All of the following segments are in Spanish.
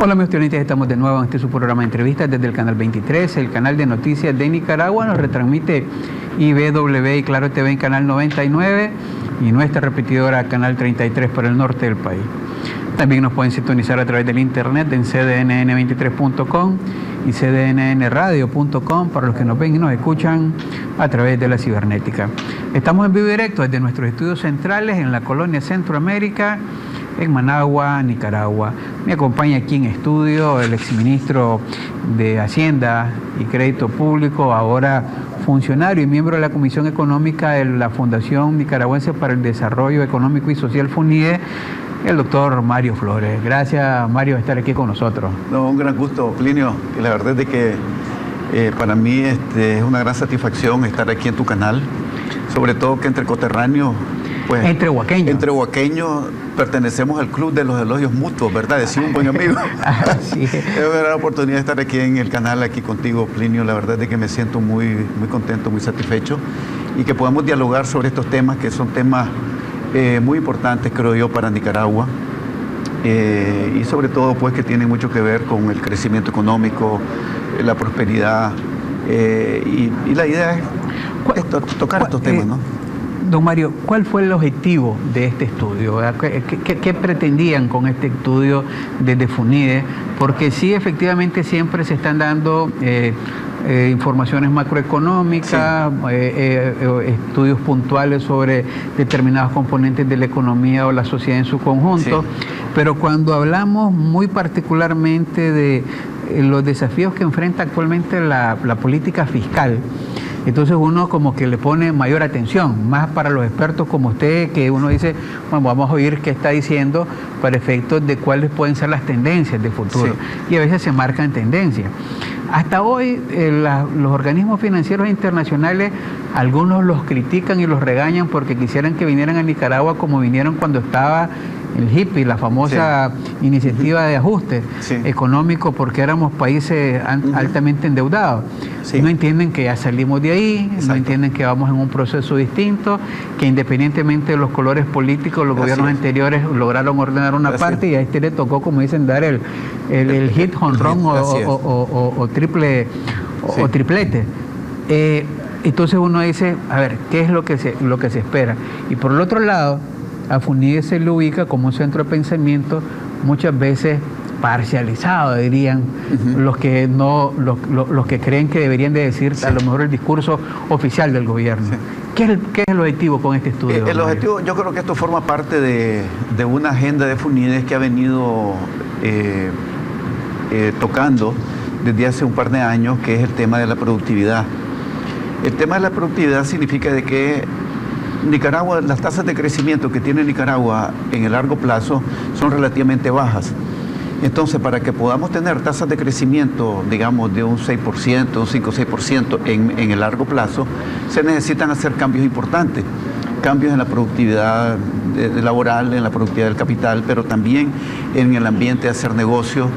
Hola amigos televidentes, estamos de nuevo en este su programa de entrevistas desde el canal 23, el canal de noticias de Nicaragua. Nos retransmite IBW y Claro TV en canal 99 y nuestra repetidora canal 33 para el norte del país. También nos pueden sintonizar a través del internet en cdnn23.com y cdnnradio.com para los que nos ven y nos escuchan a través de la cibernética. Estamos en vivo y directo desde nuestros estudios centrales en la colonia Centroamérica, en Managua, Nicaragua. Me acompaña aquí en estudio el exministro de Hacienda y Crédito Público, ahora funcionario y miembro de la Comisión Económica de la Fundación Nicaragüense para el Desarrollo Económico y Social FUNIDE, el doctor Mario Flores. Gracias, Mario, por estar aquí con nosotros. No, un gran gusto, Plinio. La verdad es de que para mí es una gran satisfacción estar aquí en tu canal, sobre todo que entre coterráneos, pues, entre huaqueños pertenecemos al club de los elogios mutuos, ¿verdad? Decía un buen amigo. Sí. Es una gran oportunidad de estar aquí en el canal, aquí contigo, Plinio. La verdad es que me siento muy contento, muy satisfecho, y que podamos dialogar sobre estos temas, que son temas muy importantes, creo yo, para Nicaragua, y sobre todo, pues, que tienen mucho que ver con el crecimiento económico, la prosperidad, y la idea es tocar estos temas, ¿no? Don Mario, ¿cuál fue el objetivo de este estudio? ¿Qué pretendían con este estudio desde FUNIDE? Porque sí, efectivamente, siempre se están dando informaciones macroeconómicas, sí, estudios puntuales sobre determinados componentes de la economía o la sociedad en su conjunto, sí, pero cuando hablamos muy particularmente de los desafíos que enfrenta actualmente la política fiscal, entonces uno como que le pone mayor atención, más para los expertos como usted, que uno dice, bueno, vamos a oír qué está diciendo para efectos de cuáles pueden ser las tendencias de futuro. Sí. Y a veces se marcan tendencias. Hasta hoy los organismos financieros internacionales, algunos los critican y los regañan porque quisieran que vinieran a Nicaragua como vinieron cuando estaba el HIPI, la famosa iniciativa de ajuste económico, porque éramos países altamente endeudados. Sí. No entienden que ya salimos de ahí, no entienden que vamos en un proceso distinto, que independientemente de los colores políticos, los gobiernos anteriores lograron ordenar una parte y a este le tocó, como dicen, dar el hit, jonrón o triplete. Entonces uno dice, a ver, ¿qué es lo que se espera? Y por el otro lado, a FUNIDE se le ubica como un centro de pensamiento muchas veces parcializado, dirían los que creen que deberían de decir a lo mejor el discurso oficial del gobierno. Sí. ¿Qué es el objetivo con este estudio? El objetivo, yo creo que esto forma parte de una agenda de FUNIDE que ha venido tocando desde hace un par de años, que es el tema de la productividad. El tema de la productividad significa de que Nicaragua, las tasas de crecimiento que tiene Nicaragua en el largo plazo son relativamente bajas. Entonces, para que podamos tener tasas de crecimiento, digamos, de un 6%, un 5 o 6% en el largo plazo, se necesitan hacer cambios importantes. Cambios en la productividad laboral, en la productividad del capital, pero también en el ambiente de hacer negocios,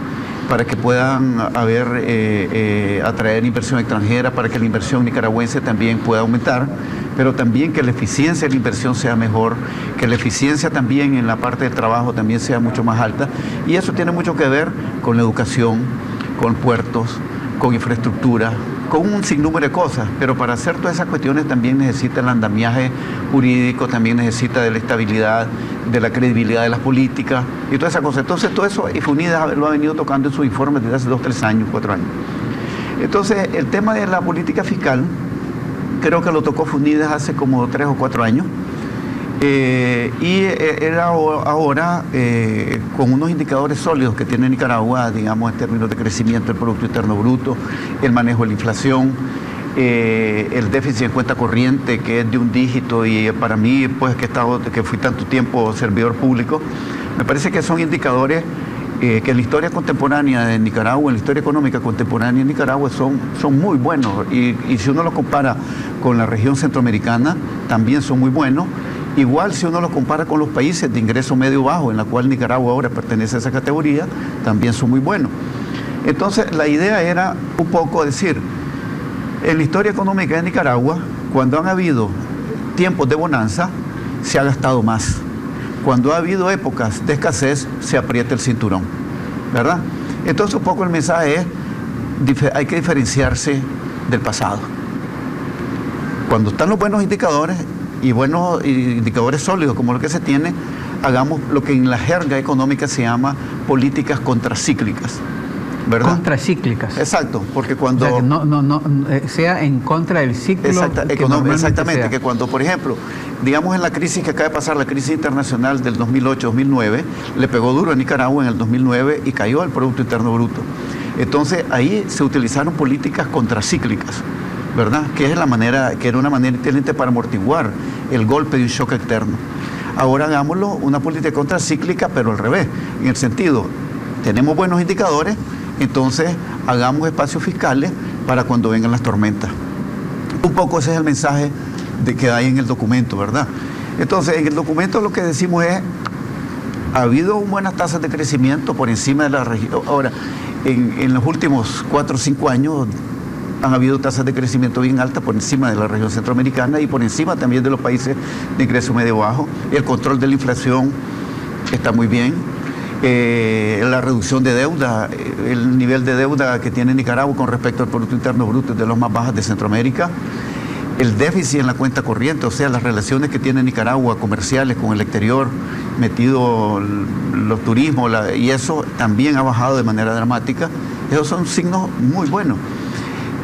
para que puedan atraer inversión extranjera, para que la inversión nicaragüense también pueda aumentar, pero también que la eficiencia de la inversión sea mejor, que la eficiencia también en la parte del trabajo también sea mucho más alta, y eso tiene mucho que ver con la educación, con puertos, con infraestructura, con un sinnúmero de cosas, pero para hacer todas esas cuestiones también necesita el andamiaje jurídico, también necesita de la estabilidad, de la credibilidad de las políticas y todas esas cosas. Entonces todo eso FUNIDE lo ha venido tocando en sus informes desde hace 2, 3 años, 4 años. Entonces el tema de la política fiscal creo que lo tocó FUNIDE hace como 3 o 4 años, y era ahora con unos indicadores sólidos que tiene Nicaragua, digamos, en términos de crecimiento del Producto Interno Bruto, el manejo de la inflación, el déficit en cuenta corriente, que es de un dígito, y para mí, pues, que fui tanto tiempo servidor público, me parece que son indicadores que en la historia contemporánea de Nicaragua, en la historia económica contemporánea de Nicaragua, son muy buenos, y si uno los compara con la región centroamericana, también son muy buenos. Igual si uno los compara con los países de ingreso medio bajo, en la cual Nicaragua ahora pertenece a esa categoría, también son muy buenos. Entonces la idea era un poco decir, en la historia económica de Nicaragua, cuando han habido tiempos de bonanza, se ha gastado más. Cuando ha habido épocas de escasez, se aprieta el cinturón, ¿verdad? Entonces un poco el mensaje es, hay que diferenciarse del pasado. Cuando están los buenos indicadores y buenos indicadores sólidos como lo que se tiene, hagamos lo que en la jerga económica se llama políticas contracíclicas, ¿verdad? Contracíclicas. Exacto, porque cuando... O sea, que no sea en contra del ciclo. Exactamente, que cuando, por ejemplo, digamos en la crisis que acaba de pasar, la crisis internacional del 2008-2009, le pegó duro a Nicaragua en el 2009 y cayó el Producto Interno Bruto. Entonces ahí se utilizaron políticas contracíclicas, ¿verdad? Que era una manera inteligente para amortiguar el golpe de un shock externo. Ahora hagámoslo una política contracíclica, pero al revés, en el sentido, tenemos buenos indicadores, entonces hagamos espacios fiscales para cuando vengan las tormentas. Un poco ese es el mensaje que hay en el documento, ¿verdad? Entonces, en el documento lo que decimos es, ha habido buenas tasas de crecimiento por encima de la región. Ahora, en los últimos 4 o 5 años han habido tasas de crecimiento bien altas por encima de la región centroamericana y por encima también de los países de ingreso medio bajo. El control de la inflación está muy bien. La reducción de deuda, el nivel de deuda que tiene Nicaragua con respecto al Producto Interno Bruto es de los más bajos de Centroamérica. El déficit en la cuenta corriente, o sea, las relaciones que tiene Nicaragua comerciales con el exterior, metido los turismos, y eso también ha bajado de manera dramática. Esos son signos muy buenos.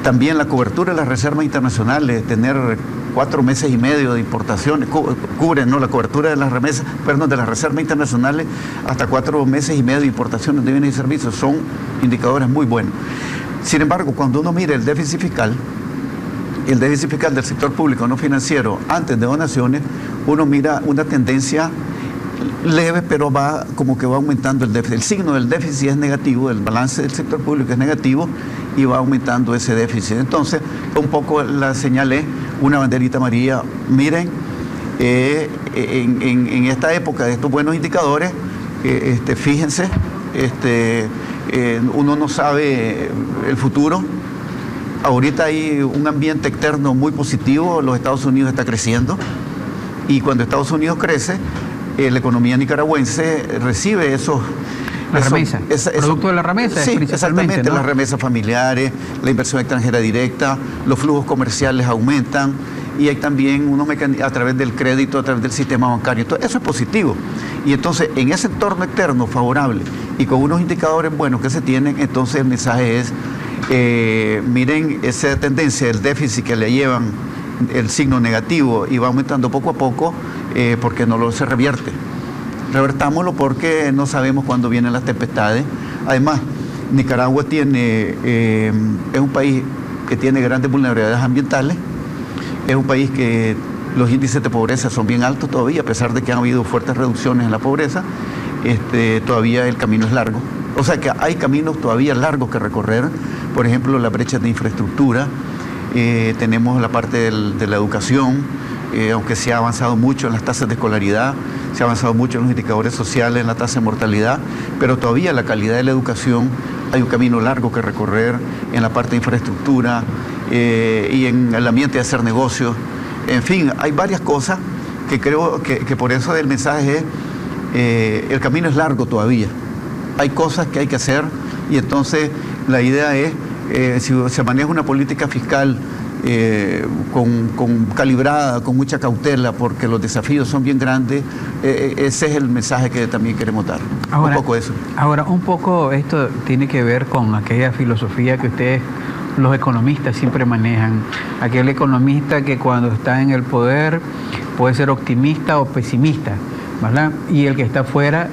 También la cobertura de las reservas internacionales, tener 4 meses y medio de importaciones, cubren, ¿no?, la cobertura de las remesas, perdón, de las reservas internacionales hasta 4 meses y medio de importaciones de bienes y servicios, son indicadores muy buenos. Sin embargo, cuando uno mira el déficit fiscal del sector público no financiero antes de donaciones, uno mira una tendencia leve, pero como que va aumentando el déficit. El signo del déficit es negativo, el balance del sector público es negativo y va aumentando ese déficit. Entonces, un poco la señal es una banderita amarilla. Miren, en esta época de estos buenos indicadores, fíjense, uno no sabe el futuro. Ahorita hay un ambiente externo muy positivo, los Estados Unidos está creciendo y cuando Estados Unidos crece, la economía nicaragüense recibe producto de la remesa, sí, exactamente, ¿no? Las remesas familiares, la inversión extranjera directa, los flujos comerciales aumentan y hay también unos mecanismos a través del crédito, a través del sistema bancario. Entonces, eso es positivo. Y entonces, en ese entorno externo favorable y con unos indicadores buenos que se tienen, entonces el mensaje es, miren esa tendencia del déficit que le llevan el signo negativo y va aumentando poco a poco, porque no se revierte. Revertámoslo porque no sabemos cuándo vienen las tempestades. Además, Nicaragua es un país que tiene grandes vulnerabilidades ambientales, es un país que los índices de pobreza son bien altos todavía, a pesar de que han habido fuertes reducciones en la pobreza, todavía el camino es largo. O sea que hay caminos todavía largos que recorrer, por ejemplo, las brechas de infraestructura, tenemos la parte de la educación, aunque se ha avanzado mucho en las tasas de escolaridad, se ha avanzado mucho en los indicadores sociales, en la tasa de mortalidad, pero todavía la calidad de la educación hay un camino largo que recorrer en la parte de infraestructura y en el ambiente de hacer negocios. En fin, hay varias cosas que creo que por eso el mensaje es, el camino es largo todavía. Hay cosas que hay que hacer y entonces la idea es, si se maneja una política fiscal calibrada, con mucha cautela, porque los desafíos son bien grandes, ese es el mensaje que también queremos dar. Ahora, un poco eso. Ahora, un poco esto tiene que ver con aquella filosofía que ustedes, los economistas, siempre manejan. Aquel economista que cuando está en el poder puede ser optimista o pesimista, ¿verdad? Y el que está fuera,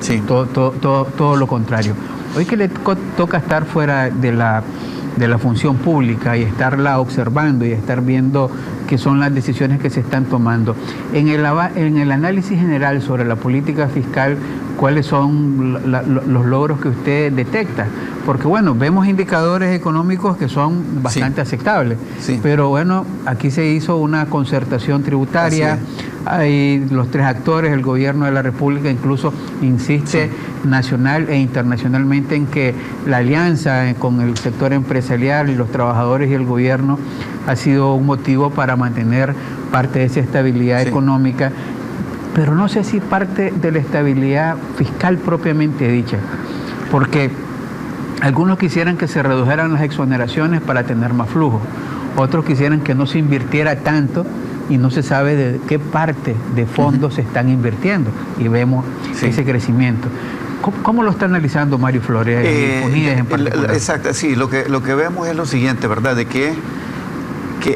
sí, todo lo contrario. Hoy que le toca estar fuera de la función pública y estarla observando y estar viendo qué son las decisiones que se están tomando. En el análisis general sobre la política fiscal, ¿cuáles son los logros que usted detecta? Porque bueno, vemos indicadores económicos que son bastante aceptables, pero bueno, aquí se hizo una concertación tributaria, hay los 3 actores, el gobierno de la República incluso insiste nacional e internacionalmente en que la alianza con el sector empresarial y los trabajadores y el gobierno ha sido un motivo para mantener parte de esa estabilidad económica, pero no sé si parte de la estabilidad fiscal propiamente dicha, porque Algunos quisieran que se redujeran las exoneraciones para tener más flujo. Otros quisieran que no se invirtiera tanto y no se sabe de qué parte de fondos se están invirtiendo. Y vemos ese crecimiento. ¿Cómo lo está analizando Mario Flores y Unides en particular? Exacto, sí, lo que vemos es lo siguiente, ¿verdad? De que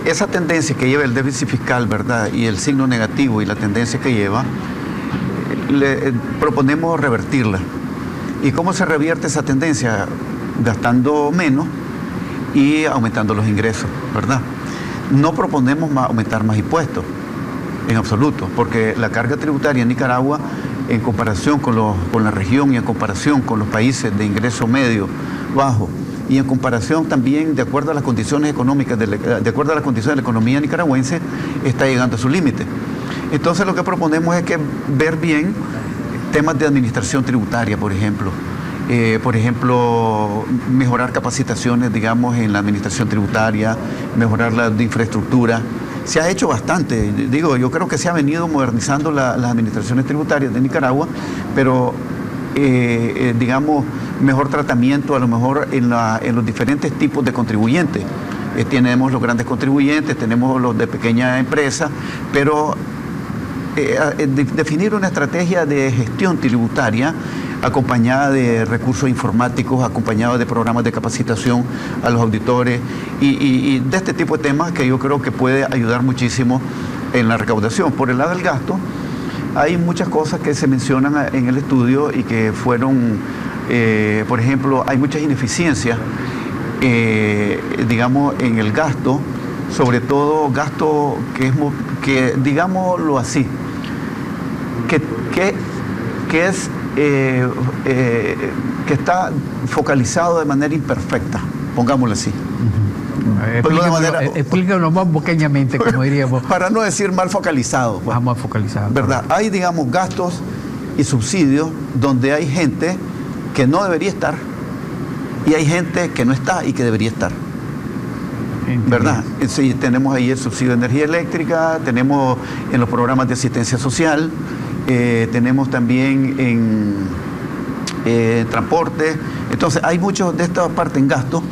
esa tendencia que lleva el déficit fiscal, ¿verdad? Y el signo negativo y la tendencia que lleva, proponemos revertirla. ¿Y cómo se revierte esa tendencia? Gastando menos y aumentando los ingresos, ¿verdad? No proponemos aumentar más impuestos, en absoluto, porque la carga tributaria en Nicaragua, en comparación con la región y en comparación con los países de ingreso medio, bajo, y en comparación también de acuerdo a las condiciones económicas, de acuerdo a las condiciones de la economía nicaragüense, está llegando a su límite. Entonces lo que proponemos es que ver bien temas de administración tributaria, por ejemplo, mejorar capacitaciones, digamos, en la administración tributaria, mejorar la de infraestructura. Se ha hecho bastante, digo, yo creo que se ha venido modernizando las administraciones tributarias de Nicaragua, pero, digamos, mejor tratamiento a lo mejor en los diferentes tipos de contribuyentes. Tenemos los grandes contribuyentes, tenemos los de pequeña empresa, pero definir una estrategia de gestión tributaria acompañada de recursos informáticos, acompañada de programas de capacitación a los auditores y de este tipo de temas que yo creo que puede ayudar muchísimo en la recaudación. Por el lado del gasto, hay muchas cosas que se mencionan en el estudio y que fueron, por ejemplo, hay muchas ineficiencias, digamos, en el gasto, sobre todo gasto que digámoslo así, que está focalizado de manera imperfecta, pongámoslo así. Explícalo más boqueñamente, como diríamos. Para no decir mal focalizado. Pues, mal focalizado. ¿Verdad? Hay, digamos, gastos y subsidios donde hay gente que no debería estar y hay gente que no está y que debería estar. ¿Verdad? Sí, tenemos ahí el subsidio de energía eléctrica, tenemos en los programas de asistencia social, tenemos también en transporte. Entonces hay mucho de esta parte en gasto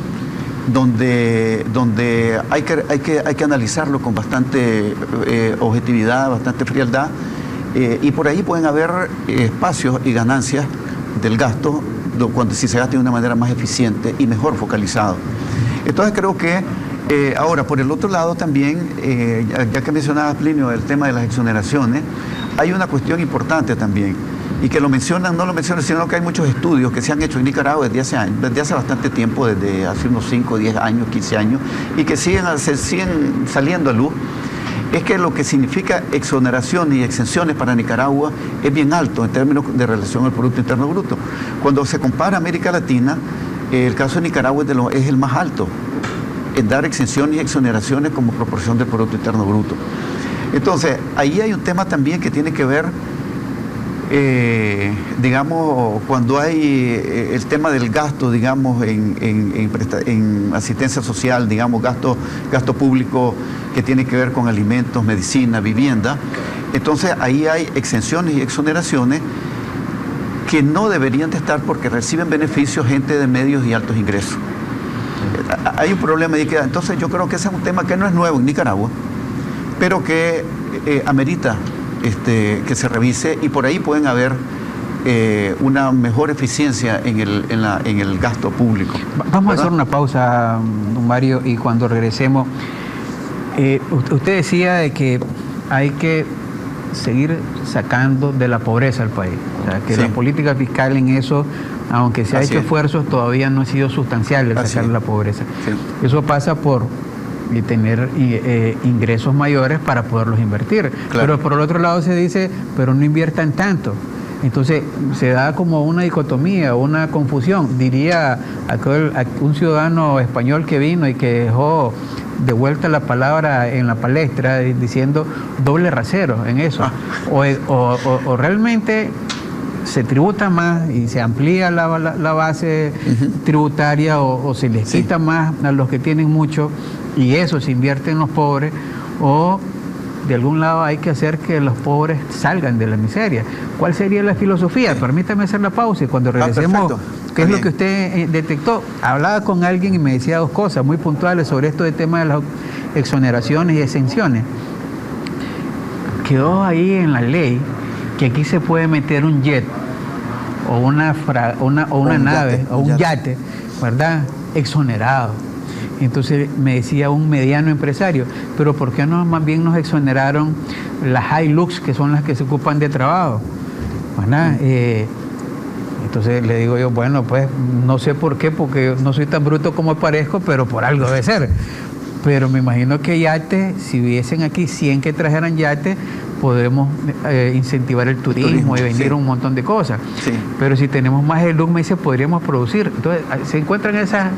donde hay que analizarlo con bastante objetividad, bastante frialdad, y por ahí pueden haber espacios y ganancias del gasto si se gasta de una manera más eficiente y mejor focalizado. Entonces creo que ahora, por el otro lado también, ya que mencionaba Plinio el tema de las exoneraciones, hay una cuestión importante también, y que no lo mencionan, sino que hay muchos estudios que se han hecho en Nicaragua desde hace bastante tiempo, desde hace unos 5, 10 años, 15 años, y que siguen saliendo a luz, es que lo que significa exoneraciones y exenciones para Nicaragua es bien alto en términos de relación al Producto Interno Bruto. Cuando se compara América Latina, el caso de Nicaragua es el más alto en dar exenciones y exoneraciones como proporción del Producto Interno Bruto. Entonces, ahí hay un tema también que tiene que ver, digamos, cuando hay el tema del gasto, digamos, en asistencia social, digamos, gasto público que tiene que ver con alimentos, medicina, vivienda. Entonces, ahí hay exenciones y exoneraciones que no deberían de estar porque reciben beneficios gente de medios y altos ingresos. Hay un problema ahí. Entonces yo creo que ese es un tema que no es nuevo en Nicaragua, pero que amerita que se revise, y por ahí pueden haber una mejor eficiencia en el gasto público. Vamos a hacer una pausa, don Mario, y cuando regresemos, usted decía de que hay que seguir sacando de la pobreza al país. O sea, que sí, la política fiscal en eso, aunque se ha hecho esfuerzos, todavía no ha sido sustancial el sacar la pobreza. Sí. Eso pasa por tener ingresos mayores para poderlos invertir. Claro. Pero por el otro lado se dice, pero no inviertan tanto. Entonces se da como una dicotomía, una confusión. Diría un ciudadano español que vino y que dejó de vuelta la palabra en la palestra diciendo doble rasero en eso. O realmente se tributa más y se amplía la base tributaria, o se les quita más a los que tienen mucho y eso se invierte en los pobres, o de algún lado hay que hacer que los pobres salgan de la miseria. ¿Cuál sería la filosofía? Permítame hacer la pausa y cuando regresemos ¿Qué es lo que usted detectó? Hablaba con alguien y me decía dos cosas muy puntuales sobre esto del tema de las exoneraciones y exenciones. Quedó ahí en la ley que aquí se puede meter un jet o una nave o un yate, ¿verdad? Exonerado. Entonces me decía un mediano empresario, pero ¿por qué no más bien nos exoneraron las Hilux, que son las que se ocupan de trabajo? ¿Verdad? Entonces le digo yo, bueno, pues no sé por qué, porque no soy tan bruto como parezco, pero por algo debe ser. Pero me imagino que yate, si hubiesen aquí 100 que trajeran yate, podemos incentivar el turismo y venir un montón de cosas. Sí. Pero si tenemos más Hilux, me dice, podríamos producir. Entonces se encuentran esas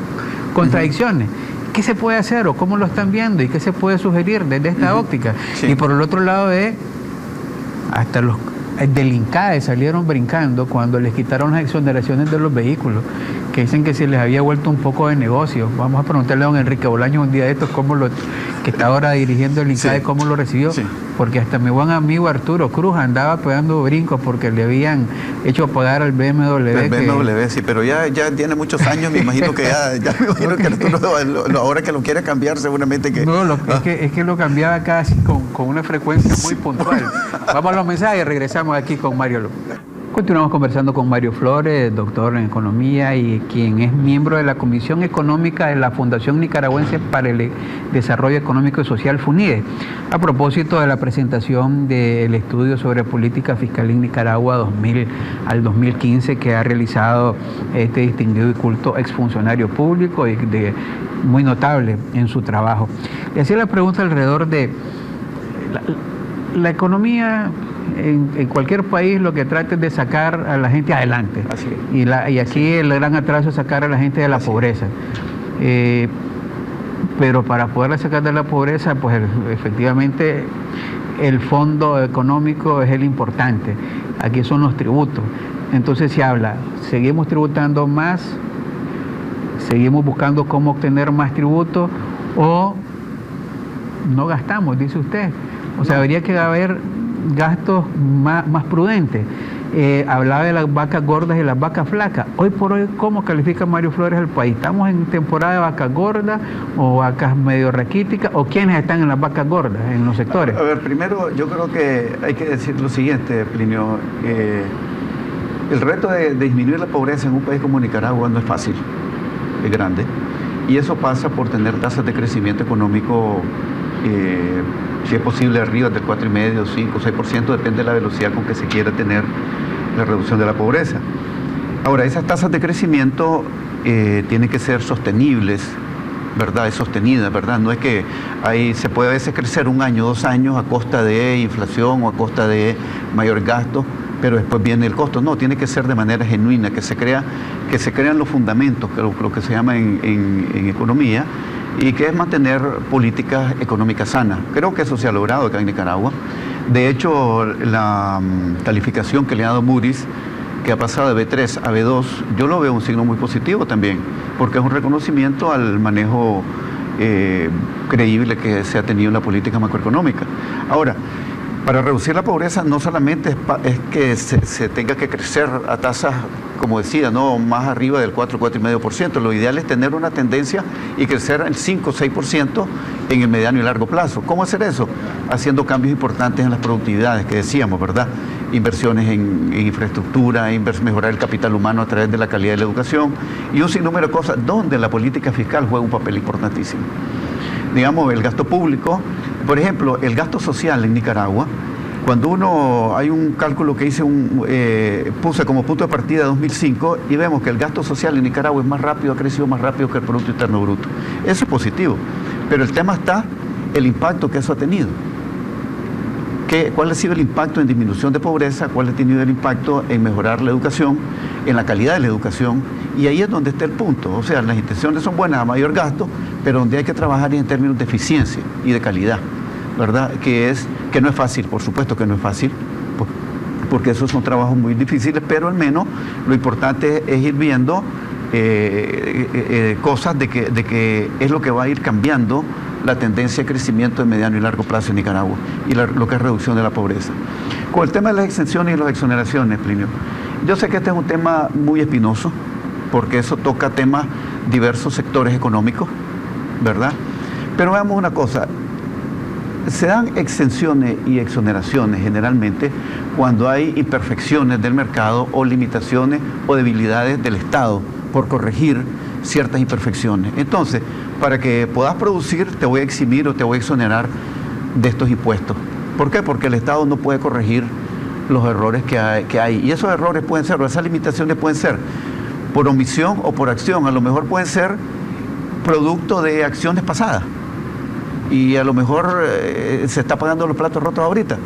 contradicciones. ¿Qué se puede hacer o cómo lo están viendo y qué se puede sugerir desde esta óptica? Sí. Y por el otro lado hasta los del INCAE salieron brincando cuando les quitaron las exoneraciones de los vehículos, que dicen que se les había vuelto un poco de negocio. Vamos a preguntarle a don Enrique Bolaños un día de estos que está ahora dirigiendo el INCAE, cómo lo recibió, porque hasta mi buen amigo Arturo Cruz andaba pegando brincos porque le habían hecho pagar al BMW. El BMW, sí, pero ya tiene muchos años, me imagino que ya me imagino que Arturo, ahora que lo quiere cambiar, seguramente que... No, es que lo cambiaba casi con una frecuencia muy puntual. Vamos a los mensajes y regresamos aquí con Mario López. Continuamos conversando con Mario Flores, doctor en Economía y quien es miembro de la Comisión Económica de la Fundación Nicaragüense para el Desarrollo Económico y Social, FUNIDE, a propósito de la presentación del estudio sobre política fiscal en Nicaragua 2000 al 2015 que ha realizado este distinguido y culto exfuncionario público y muy notable en su trabajo. Le hacía la pregunta alrededor de la economía. En cualquier país lo que trata es de sacar a la gente adelante. Así es. Y aquí el gran atraso es sacar a la gente de la pobreza. Pero para poderla sacar de la pobreza, pues efectivamente el fondo económico es el importante. Aquí son los tributos. Entonces se habla, seguimos tributando más, seguimos buscando cómo obtener más tributos o no gastamos, dice usted. O sea, habría que haber gastos más prudentes. Hablaba de las vacas gordas y las vacas flacas. Hoy por hoy, ¿cómo califica Mario Flores el país? ¿Estamos en temporada de vacas gordas o vacas medio raquíticas? ¿O quiénes están en las vacas gordas en los sectores? A ver, primero yo creo que hay que decir lo siguiente, Plinio. El reto de disminuir la pobreza en un país como Nicaragua no es fácil, es grande. Y eso pasa por tener tasas de crecimiento económico si es posible arriba del 4,5%, 5, 6%, depende de la velocidad con que se quiera tener la reducción de la pobreza. Ahora, esas tasas de crecimiento tienen que ser sostenibles, ¿verdad? Es sostenida, ¿verdad? No es que se puede a veces crecer 1 año, 2 años a costa de inflación o a costa de mayor gasto, pero después viene el costo. No, tiene que ser de manera genuina, que se crean los fundamentos, lo que se llama en economía, y que es mantener políticas económicas sanas. Creo que eso se ha logrado acá en Nicaragua. De hecho, la calificación que le ha dado Moody's, que ha pasado de B3 a B2, yo lo veo un signo muy positivo también, porque es un reconocimiento al manejo creíble que se ha tenido en la política macroeconómica. Ahora, para reducir la pobreza no solamente es que se tenga que crecer a tasas, como decía, no más arriba del 4, 4,5%. Lo ideal es tener una tendencia y crecer el 5, 6% en el mediano y largo plazo. ¿Cómo hacer eso? Haciendo cambios importantes en las productividades, que decíamos, ¿verdad? Inversiones en infraestructura, mejorar el capital humano a través de la calidad de la educación y un sinnúmero de cosas donde la política fiscal juega un papel importantísimo. Digamos, el gasto público, por ejemplo, el gasto social en Nicaragua, cuando hay un cálculo que puse como punto de partida 2005 y vemos que el gasto social en Nicaragua ha crecido más rápido que el Producto Interno Bruto. Eso es positivo, pero el tema está el impacto que eso ha tenido. ¿Cuál ha sido el impacto en disminución de pobreza? ¿Cuál ha tenido el impacto en mejorar la educación, en la calidad de la educación? Y ahí es donde está el punto. O sea, las intenciones son buenas a mayor gasto, pero donde hay que trabajar en términos de eficiencia y de calidad, ¿verdad? Que no es fácil, por supuesto que no es fácil, porque esos son trabajos muy difíciles, pero al menos lo importante es ir viendo cosas de que es lo que va a ir cambiando la tendencia de crecimiento de mediano y largo plazo en Nicaragua y lo que es reducción de la pobreza. Con el tema de las exenciones y las exoneraciones, Plinio, yo sé que este es un tema muy espinoso, porque eso toca temas diversos sectores económicos, ¿verdad? Pero veamos una cosa, se dan exenciones y exoneraciones generalmente cuando hay imperfecciones del mercado o limitaciones o debilidades del Estado por corregir ciertas imperfecciones. Entonces, para que puedas producir, te voy a eximir o te voy a exonerar de estos impuestos. ¿Por qué? Porque el Estado no puede corregir los errores que hay. Y esos errores pueden ser, o esas limitaciones pueden ser por omisión o por acción. A lo mejor pueden ser producto de acciones pasadas. Y a lo mejor se está pagando los platos rotos ahorita.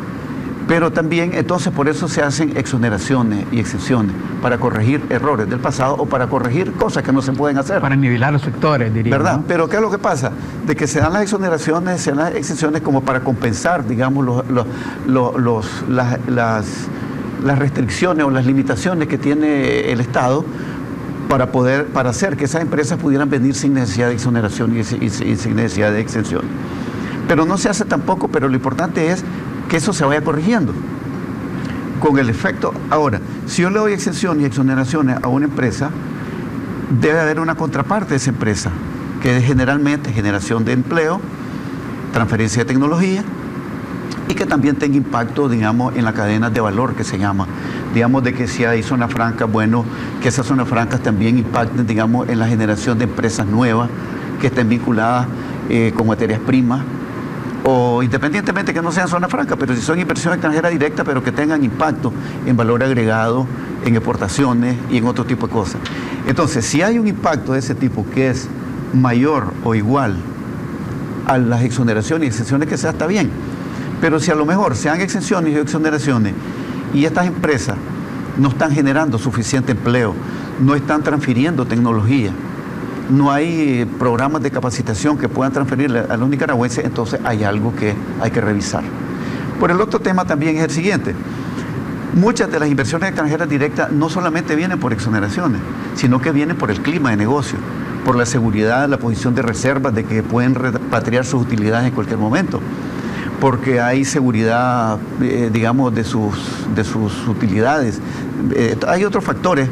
Pero también, entonces, por eso se hacen exoneraciones y excepciones, para corregir errores del pasado o para corregir cosas que no se pueden hacer. Para nivelar los sectores, diría. ¿Verdad? ¿No? Pero ¿qué es lo que pasa? De que se dan las exoneraciones, se dan las excepciones como para compensar, digamos, las restricciones o las limitaciones que tiene el Estado para hacer que esas empresas pudieran venir sin necesidad de exoneración y sin necesidad de exención. Pero no se hace tampoco, pero lo importante es que eso se vaya corrigiendo con el efecto. Ahora, si yo le doy exención y exoneraciones a una empresa, debe haber una contraparte de esa empresa, que es generalmente generación de empleo, transferencia de tecnología, y que también tenga impacto, digamos, en la cadena de valor, que se llama. Digamos, de que si hay zonas francas, bueno, que esas zonas francas también impacten, digamos, en la generación de empresas nuevas que estén vinculadas con materias primas, o independientemente que no sean zonas francas, pero si son inversión extranjera directa, pero que tengan impacto en valor agregado, en exportaciones y en otro tipo de cosas. Entonces, si hay un impacto de ese tipo que es mayor o igual a las exoneraciones y exenciones que sea, está bien. Pero si a lo mejor se dan exenciones y exoneraciones y estas empresas no están generando suficiente empleo, no están transfiriendo tecnología, no hay programas de capacitación que puedan transferirle a los nicaragüenses, entonces hay algo que hay que revisar. Por el otro tema también es el siguiente. Muchas de las inversiones extranjeras directas no solamente vienen por exoneraciones, sino que vienen por el clima de negocio, por la seguridad, la posición de reservas, de que pueden repatriar sus utilidades en cualquier momento, porque hay seguridad, digamos, de sus utilidades. Hay otros factores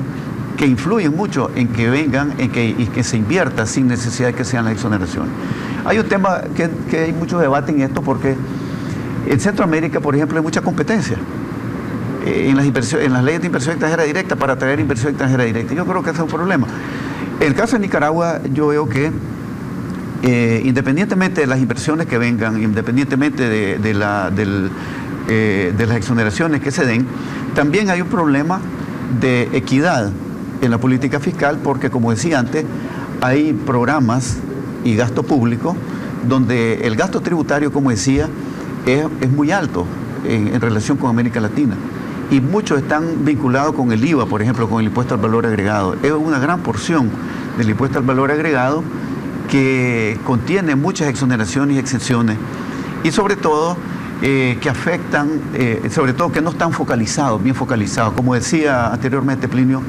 que influyen mucho en que vengan y que se invierta sin necesidad de que sean las exoneraciones. Hay un tema que hay mucho debate en esto, porque en Centroamérica, por ejemplo, hay mucha competencia en las leyes de inversión extranjera directa para atraer inversión extranjera directa. Yo creo que ese es un problema. En el caso de Nicaragua, yo veo que independientemente de las inversiones que vengan, independientemente de las exoneraciones que se den, también hay un problema de equidad en la política fiscal, porque, como decía antes, hay programas y gasto público donde el gasto tributario, como decía, es muy alto en relación con América Latina. Y muchos están vinculados con el IVA, por ejemplo, con el impuesto al valor agregado. Es una gran porción del impuesto al valor agregado que contiene muchas exoneraciones y exenciones, y sobre todo que afectan, sobre todo que no están focalizados, bien focalizados. Como decía anteriormente Plinio,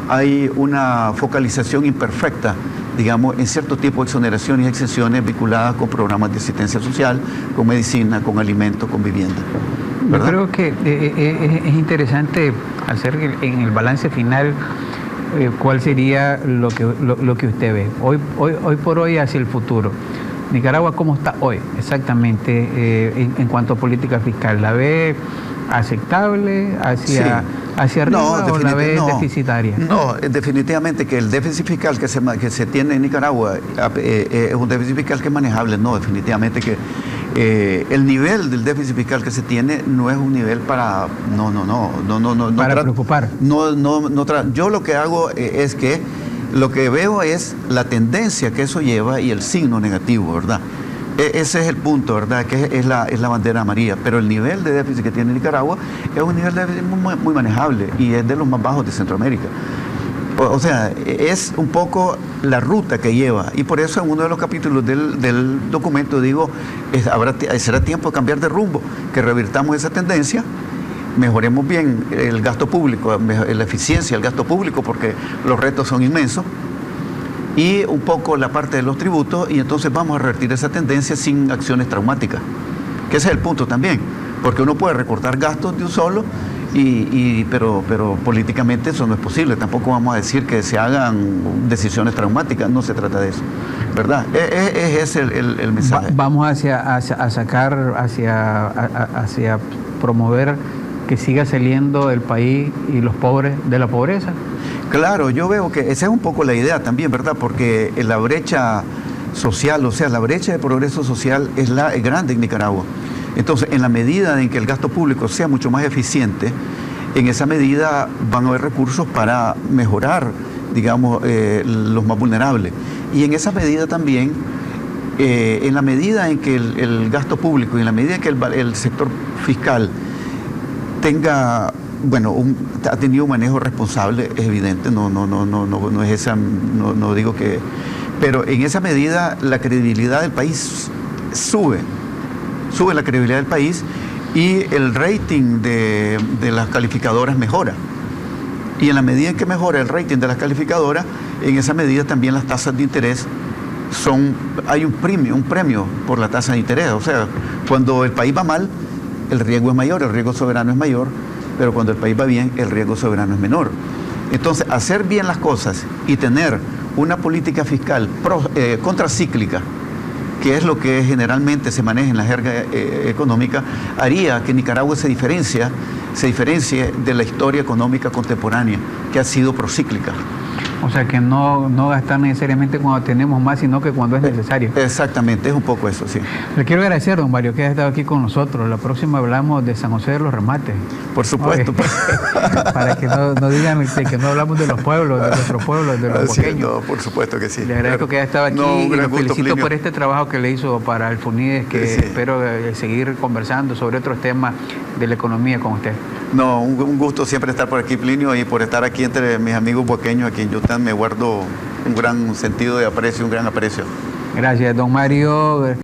hay una focalización imperfecta, digamos, en cierto tipo de exoneraciones y exenciones vinculadas con programas de asistencia social, con medicina, con alimentos, con vivienda. ¿Verdad? Yo creo que es interesante hacer en el balance final cuál sería lo que usted ve hoy por hoy hacia el futuro. Nicaragua, ¿cómo está hoy exactamente en cuanto a política fiscal? ¿La ve aceptable hacia arriba o la ve deficitaria? No, definitivamente que el déficit fiscal que se tiene en Nicaragua es un déficit fiscal que es manejable. No, definitivamente que el nivel del déficit fiscal que se tiene no es un nivel para preocupar. Yo lo que hago es que lo que veo es la tendencia que eso lleva y el signo negativo, ¿verdad? Ese es el punto, ¿verdad? Que es la bandera amarilla. Pero el nivel de déficit que tiene Nicaragua es un nivel de déficit muy manejable y es de los más bajos de Centroamérica. O sea, es un poco la ruta que lleva, y por eso en uno de los capítulos del documento digo, será tiempo de cambiar de rumbo, que revirtamos esa tendencia, mejoremos bien el gasto público, la eficiencia del gasto público, porque los retos son inmensos, y un poco la parte de los tributos, y entonces vamos a revertir esa tendencia sin acciones traumáticas, que ese es el punto también, porque uno puede recortar gastos de un solo Pero políticamente eso no es posible. Tampoco vamos a decir que se hagan decisiones traumáticas, no se trata de eso, ¿verdad? Es el mensaje. Vamos hacia promover que siga saliendo el país y los pobres de la pobreza. Claro, yo veo que esa es un poco la idea también, ¿verdad? Porque la brecha social, o sea, la brecha de progreso social es grande en Nicaragua. Entonces, en la medida en que el gasto público sea mucho más eficiente, en esa medida van a haber recursos para mejorar, digamos, los más vulnerables. Y en esa medida también, en la medida en que el gasto público y en la medida en que el sector fiscal tenga, bueno, ha tenido un manejo responsable, es evidente, no es esa, no digo que, pero en esa medida la credibilidad del país sube la credibilidad del país y el rating de las calificadoras mejora. Y en la medida en que mejora el rating de las calificadoras, en esa medida también las tasas de interés hay un premio por la tasa de interés. O sea, cuando el país va mal, el riesgo es mayor, el riesgo soberano es mayor, pero cuando el país va bien, el riesgo soberano es menor. Entonces, hacer bien las cosas y tener una política fiscal contracíclica, que es lo que generalmente se maneja en la jerga económica, haría que Nicaragua se diferencie de la historia económica contemporánea, que ha sido procíclica. O sea, que no gastar necesariamente cuando tenemos más, sino que cuando es necesario. Exactamente, es un poco eso, sí. Le quiero agradecer, don Mario, que haya estado aquí con nosotros. La próxima hablamos de San José de los Remates. Por supuesto. Para que no digan que no hablamos de los pueblos, de nuestros pueblos, de los pequeños. No, por supuesto que sí. Le agradezco que haya estado aquí y lo felicito por este trabajo que le hizo para el FUNIDES, que sí. Espero seguir conversando sobre otros temas de la economía con usted. No, un gusto siempre estar por aquí, Plinio, y por estar aquí entre mis amigos boqueños, aquí en Yucatán me guardo un gran sentido de aprecio, un gran aprecio. Gracias, don Mario.